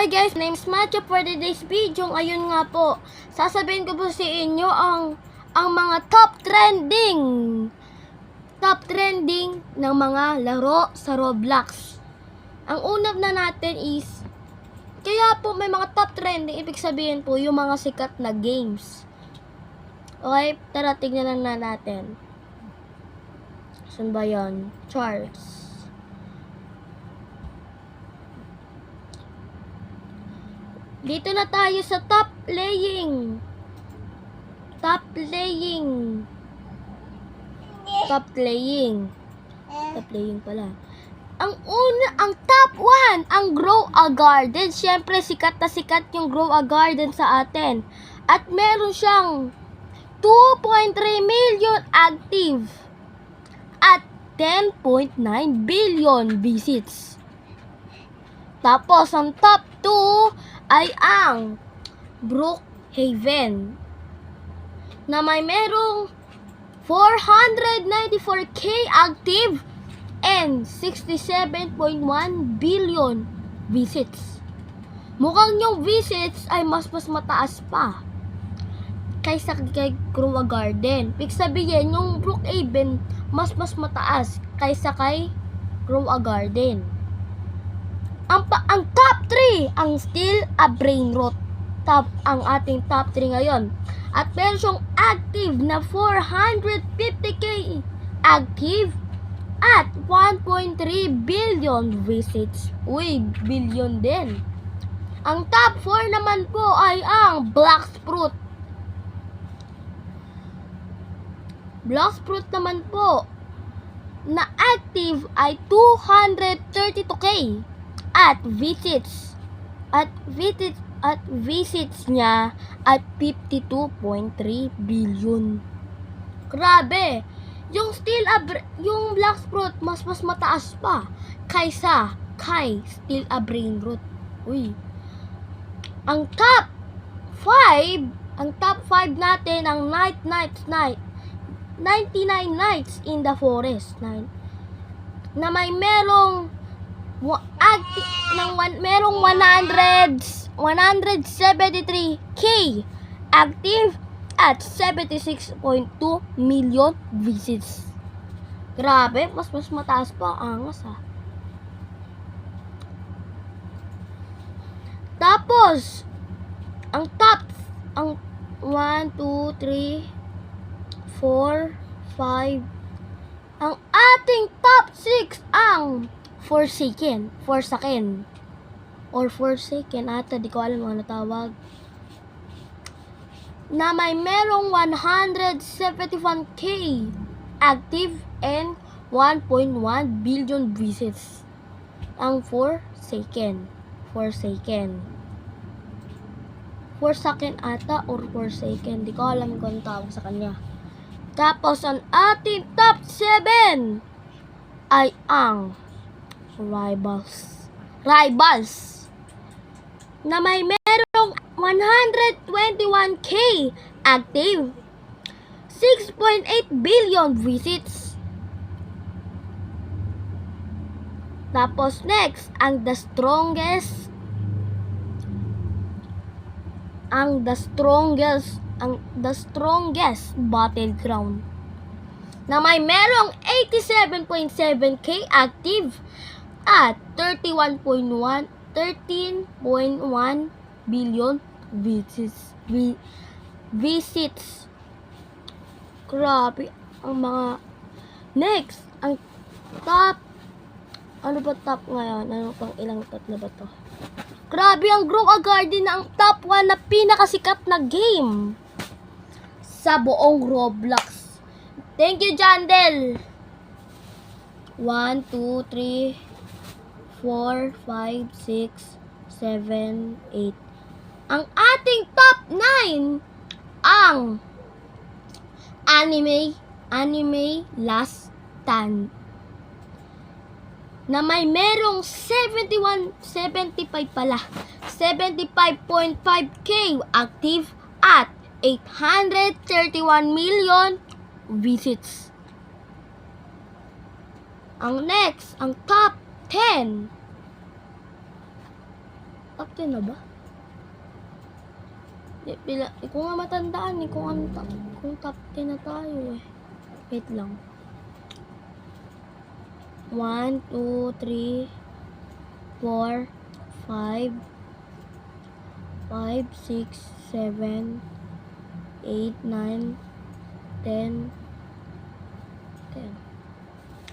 Hi guys, my name is Macho. For today's video, ayun nga po, sasabihin ko po sa inyo ang mga top trending ng mga laro sa Roblox. Ang una na natin is, kaya po may mga top trending, ibig sabihin po yung mga sikat na games. Okay, tara tignan na natin. Saan ba yan? Charts. Dito na tayo sa top playing pala. Ang top 1, ang Grow a Garden. Syempre, sikat na sikat yung Grow a Garden sa atin. At meron siyang 2.3 million active at 10.9 billion visits. Tapos, ang top 2 ay ang Brookhaven na may merong 494k active and 67.1 billion visits. Mukhang yung visits ay mas mataas pa kaysa kay Grow a Garden. Ibig sabihin, yung Brookhaven mas mataas kaysa kay Grow a Garden. Ang top 3, ang Still a Brainrot. Ang ating top 3 ngayon. At meron siyang active na 450k active at 1.3 billion visits. Uy, billion din. Ang top 4 naman po ay ang Bloxfruit. Bloxfruit naman po na active ay 232k at visits niya at 52.3 billion. Grabe. Yung Bloxfruit mas mataas pa kaysa kay Still a Brainrot. Uy. Ang top 5 natin ang 99 Nights in the Forest na may merong 173k active at 76.2 million visits. Grabe, mas mataas pa ang angas ha. Tapos, ang 1, 2, 3, 4, 5, ang ating top 6 ang Forsaken ata, di ko alam ang natawag, na may merong 171k active and 1.1 billion visits. Ang Forsaken ata or Forsaken, di ko alam kung tawag sa kanya. Tapos ang ating top 7 ay ang Rivals na may merong 121k active, 6.8 billion visits. Tapos next, ang the strongest battleground na may merong 87.7k active at 13.1 billion visits. Grabe ang mga next, ang top, ano ba top ngayon? Ano pang ilang top na ba to? Grabe ang Grow a Garden na ang top 1 na pinakasikat na game sa buong Roblox. Thank you, Jandel. 1, 2, 3, 4, 5, 6, 7, 8. Ang ating top 9 ang Anime Last Stand na may merong 75.5k active at 831 million visits. Ang next, ang top 10 Top 10 na ba? Di ko nga matandaan eh kung top 10 na tayo eh. Wait lang. 1, 2, 3, 4, 5, 6, 7, 8, 9, 10.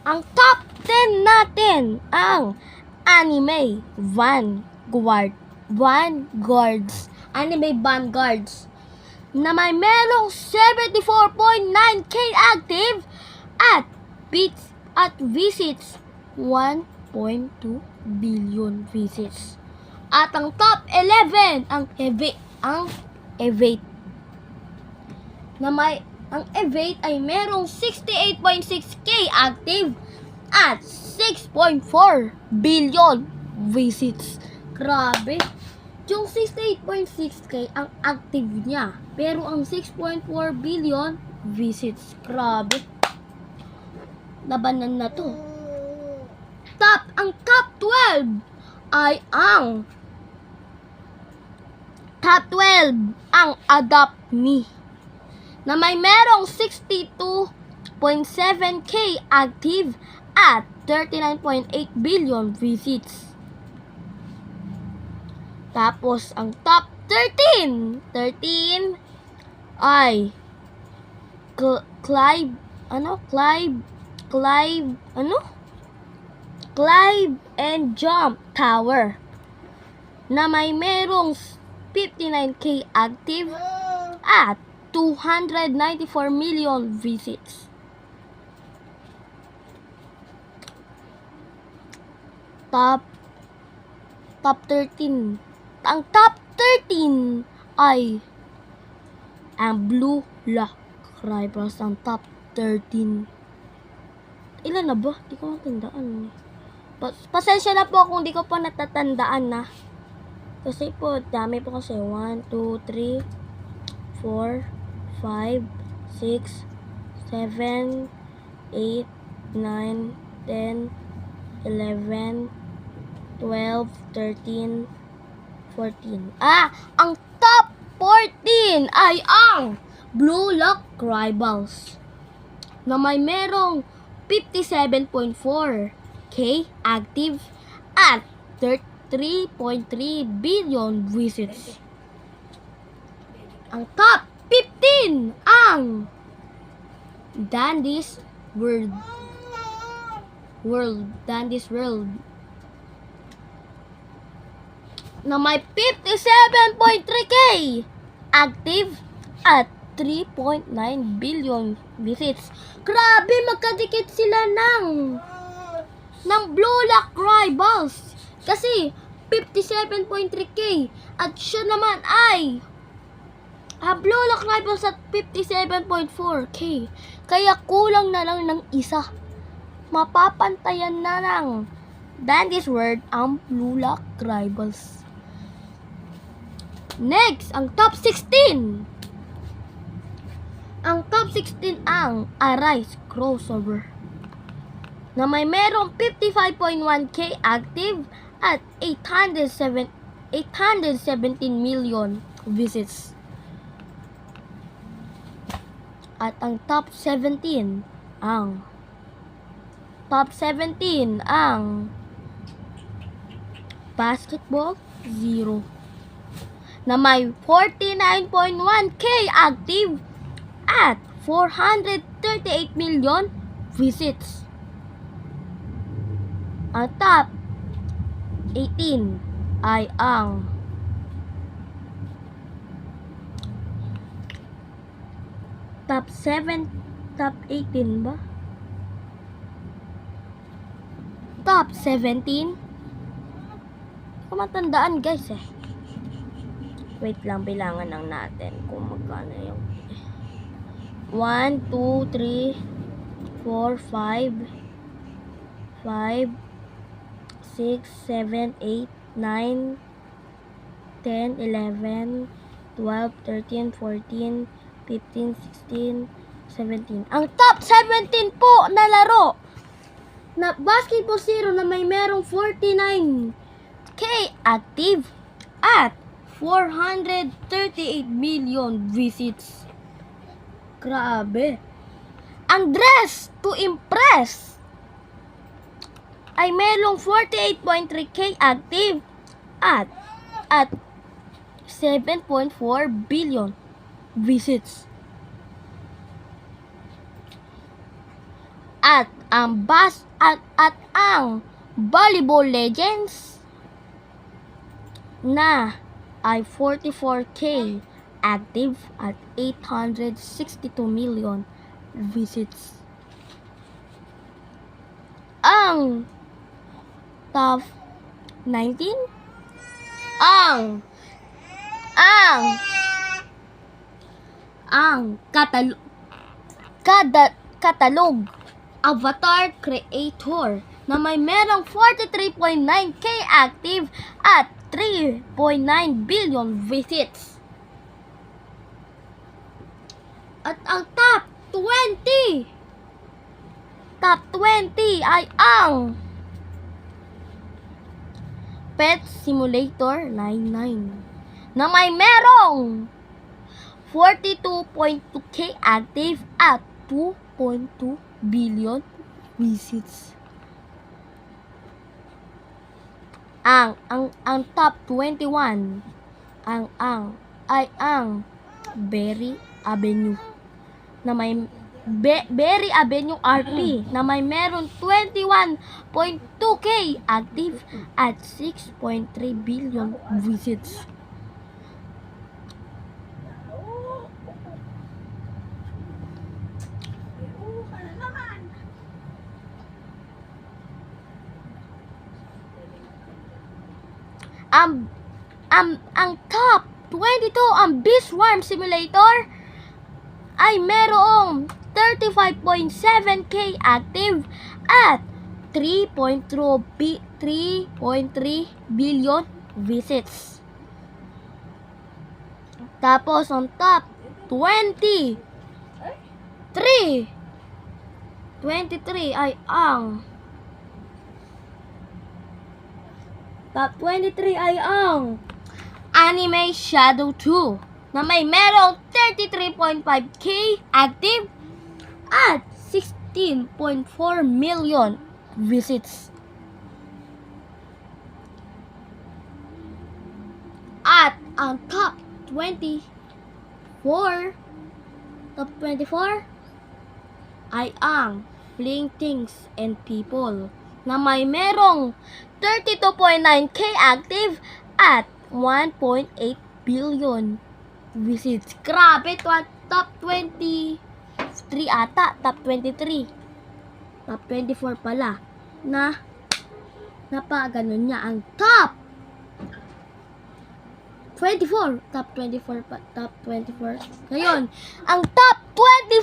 Ang top 10 natin ang Anime Vanguards. Anime Vanguards na may merong 74.9k active at visits 1.2 billion visits. At ang top 11 ang Evate na ang Evate ay merong 68.6k active at 6.4 billion visits. Grabe. Yung 68.6k ang active niya, pero ang 6.4 billion visits. Grabe. Labanan na to. Ang top 12 ay ang Adopt Me na may merong 62.7k active at 39.8 billion visits. Tapos ang top 13 ay Climb and Jump Tower na may merong 59k active at 294 million visits. Top 13. Ang top 13 ay ang Blue Lock Rivals ang top 13. Ilan na ba? Di ko matandaan. Pasensya na po kung di ko po natatandaan na. Kasi po, dami po kasi. 1, 2, 3, 4, 5, 6, 7, 8, 9, 10, 11, 12, 13, 14. Ang top 14 ay ang Blue Lock Rivals na may merong 57.4k active at 3.3 billion visits. Ang top 15 ang Dandy's World na may 57.3k active at 3.9 billion visits. Grabe, magkadikit sila ng Blue Lock Rivals. Kasi 57.3k at siya naman ay Blue Lock Rivals at 57.4k. Kaya kulang na lang ng isa. Mapapantayan na ng Dandy's World ang Blue Lock Rivals. Next, ang top 16. Ang top 16 ang Arise Crossover na may merong 55.1k active at 817 million visits. At ang top 17 ang Basketball Zero na may 49.1k active at 438 million visits. Ang top 18 ay ang top 18 ba? Top 17? Kung matandaan guys eh. Wait lang, bilangan lang natin kung magkano yung 1, 2, 3, 4, 5, 6, 7, 8, 9, 10, 11, 12, 13, 14, 15, 16, 17. Ang top 17 po na laro na Basketball Zero na may merong 49k active at 438 million visits. Grabe. Ang Dress to Impress ay merong 48.3k active at 7.4 billion visits. At ang ang Volleyball Legends na ay 44k active at 862 million visits. Ang top 19 ang catalog Avatar Creator na may merong 43.9k active at 3.9 billion visits. At ang top 20 ay ang Pet Simulator 99 na may merong 42.2k active at 2.2 billion visits. Ang top 21 ay ang Berry Avenue na may Berry Avenue RP na may meron 21.2k active at 6.3 billion visits. Ang top 22, ang Beachworm Simulator ay merong 35.7k active at 3.3 billion visits. Tapos ang top 23 ay ang Anime Shadow 2 na may merong 33.5k active at 16.4 million visits. At ang top 24 ay ang Fling Things and People na may merong 32.9k active at 1.8 billion visits. Grabe, top 23 ata, top 23. Top 24 pala na napaganon niya ang top 24. Top 24 pa, top 24. Ngayon, ang top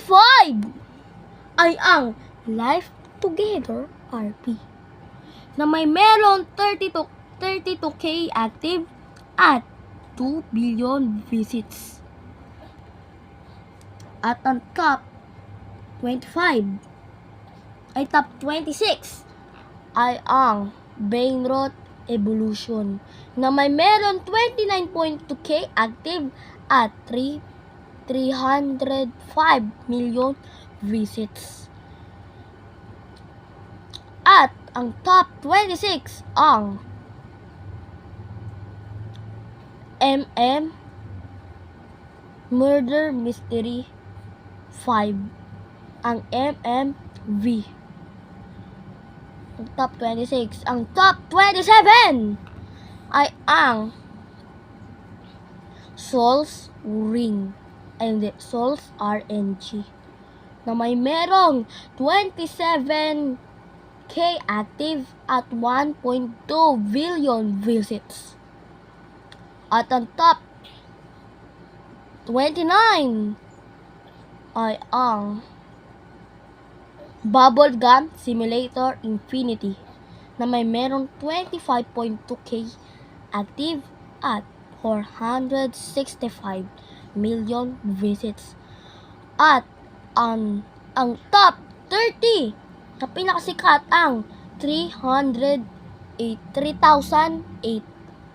25 ay ang Life Together RP na may meron 32k active at 2 billion visits. At ang top 25 ay top 26 ay ang Bainrot Evolution na may meron 29.2k active at 305 million visits. At ang top 26 ang Murder Mystery 5, ang MMV. Ang top 26. Ang top 27 ay ang Souls Ring and the Souls RNG na may merong 27k active at 1.2 billion visits. At ang top 29 ay ang Bubblegum Simulator Infinity na may merong 25.2k active at 465 million visits. At ang top 30 na pinakasikat ang 308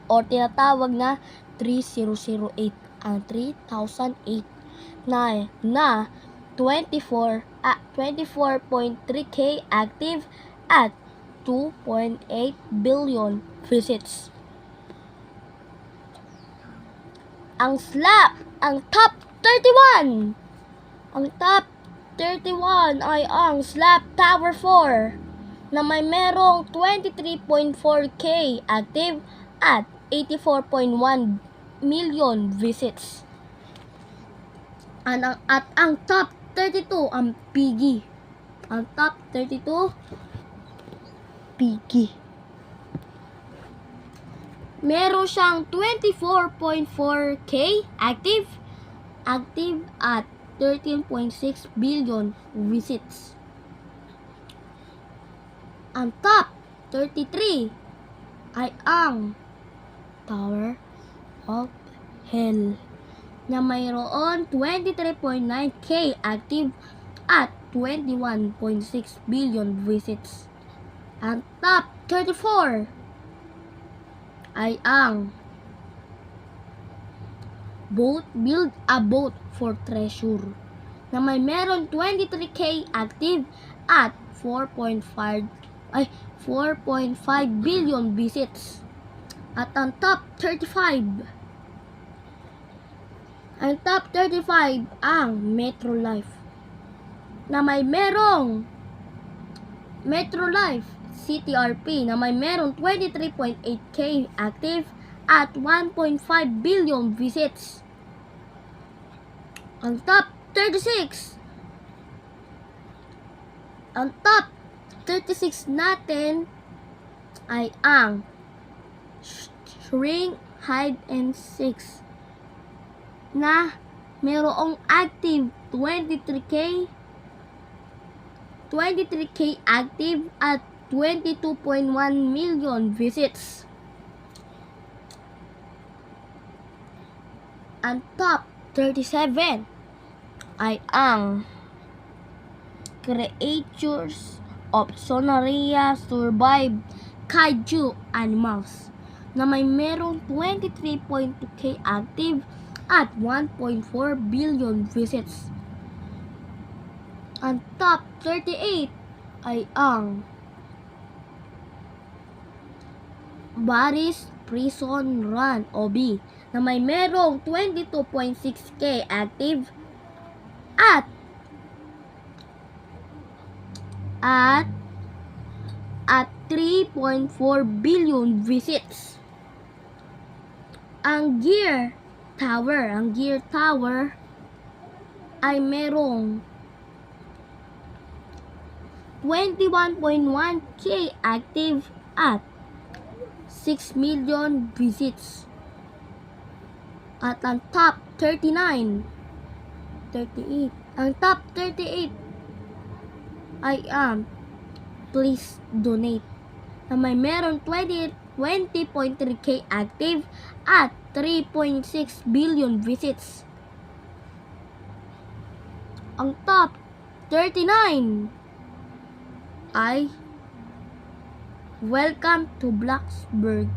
o tinatawag na 3008. Ang 3008 na 24.3K active at 2.8 billion visits. Ang top 31. Ang top 31 ay ang Slap Tower 4 na may merong 23.4K active at 84.1 million visits. At ang top 32, ang Piggy. Ang top 32, Piggy. Meron siyang 24.4K active at 13.6 billion visits. Ang top 33 ay ang Tower of Hell na mayroon 23.9K active at 21.6 billion visits. Ang top 34 ay ang Build a Boat for Treasure na may meron 23K active at 4.5 billion visits. At ang top 35 ang Metro Life na may merong Metro Life CTRP na may merong 23.8K active at 1.5 billion visits. Ang top 36 natin ay ang Shrink, Hide and Seek na mayroong active 23K active at 22.1 million visits. Ang top 37 ay ang Creatures of Sonaria Survive Kaiju Animals na may merong 23.2K active at 1.4 billion visits. Ang top 38 ay ang Barry's Prison Run OB na may merong 22.6K active at 3.4 billion visits. Ang Gear Tower ay merong 21.1K active at 6 million visits. At ang top 38 ay Please Donate na may meron 20.3K active at 3.6 billion visits. Ang top 39 ay Welcome to Blacksburg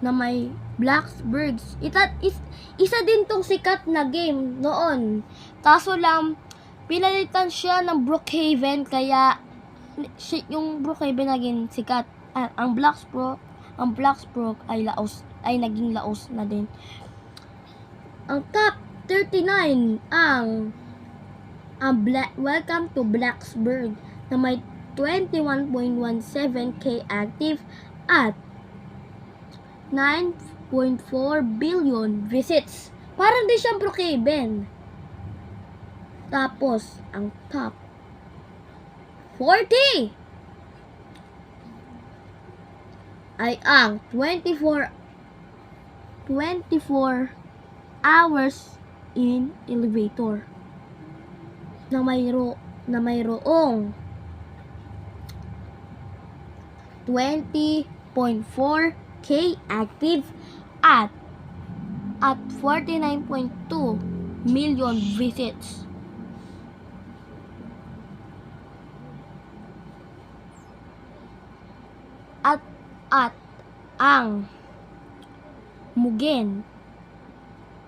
na may Blacksburgs. Isa din tong sikat na game noon. Kaso lang, pinalitan siya ng Brookhaven kaya yung Brookhaven naging sikat. Ang Blacksburg ay naging laos na din. Ang top 39 ang Welcome to Blacksburg na may 21.17K active at 9.4 billion visits. Parang di siyang Brookhaven. Tapos, ang top 40 ay ang 24 hours in elevator na mayroong 20.4K active at 49.2 million visits. At ang Mugen.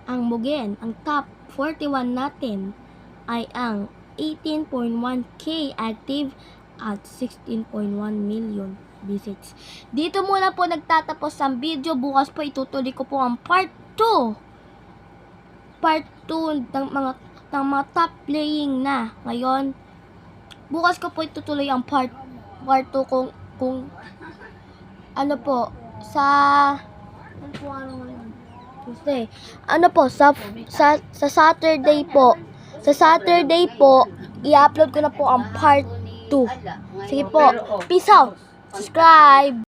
Ang top 41 natin ay ang 18.1k active at 16.1 million visits. Dito muna po nagtatapos ang video. Bukas po itutuloy ko po ang part 2. Part 2 ng mga top playing na. Ngayon, bukas ko po itutuloy ang part 2 kung ano po sa Tuesday. Ano po sa Saturday po. Sa Saturday po, i-upload ko na po ang part 2. Sige po. Peace out. Subscribe.